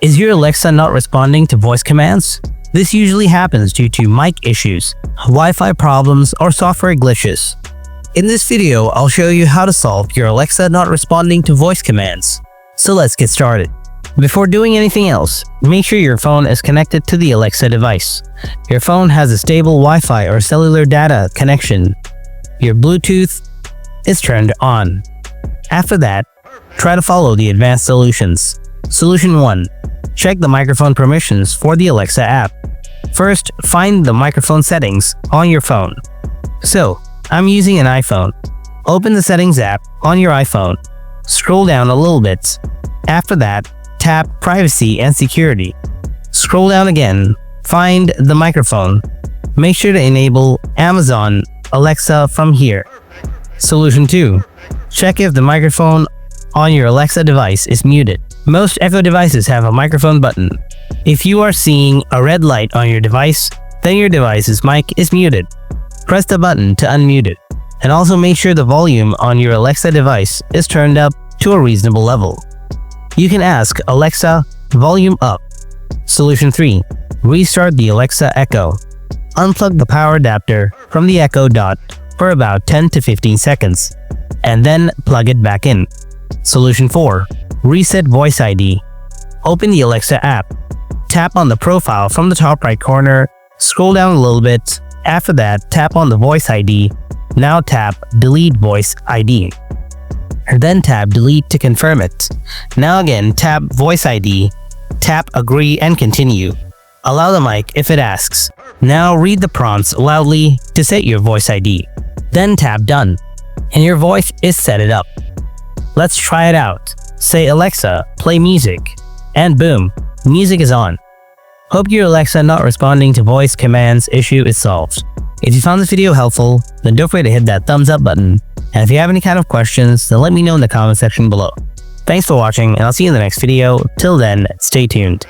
Is your Alexa not responding to voice commands? This usually happens due to mic issues, Wi-Fi problems, or software glitches. In this video, I'll show you how to solve your Alexa not responding to voice commands. So let's get started. Before doing anything else, make sure your phone is connected to the Alexa device. Your phone has a stable Wi-Fi or cellular data connection. Your Bluetooth is turned on. After that, try to follow the advanced solutions. Solution 1. Check the microphone permissions for the Alexa app. First, find the microphone settings on your phone. So, I'm using an iPhone. Open the Settings app on your iPhone. Scroll down a little bit. After that, tap Privacy and Security. Scroll down again. Find the microphone. Make sure to enable Amazon Alexa from here. Solution 2. Check if the microphone on your Alexa device is muted. Most Echo devices have a microphone button. If you are seeing a red light on your device, then your device's mic is muted. Press the button to unmute it. And also make sure the volume on your Alexa device is turned up to a reasonable level. You can ask Alexa, volume up. Solution 3. Restart the Alexa Echo. Unplug the power adapter from the Echo Dot for about 10 to 15 seconds, and then plug it back in. Solution 4. Reset Voice ID. Open the Alexa app. Tap on the profile from the top right corner. Scroll down a little bit. After that, tap on the Voice ID. Now tap Delete Voice ID. Then tap Delete to confirm it. Now again, tap Voice ID. Tap Agree and Continue. Allow the mic if it asks. Now read the prompts loudly to set your Voice ID. Then tap Done, and your voice is set it up. Let's try it out. Say Alexa, play music, and boom, music is on. Hope your Alexa not responding to voice commands issue is solved. If you found this video helpful, then don't forget to hit that thumbs up button. And if you have any kind of questions, then let me know in the comment section below. Thanks for watching, and I'll see you in the next video. Till then, stay tuned.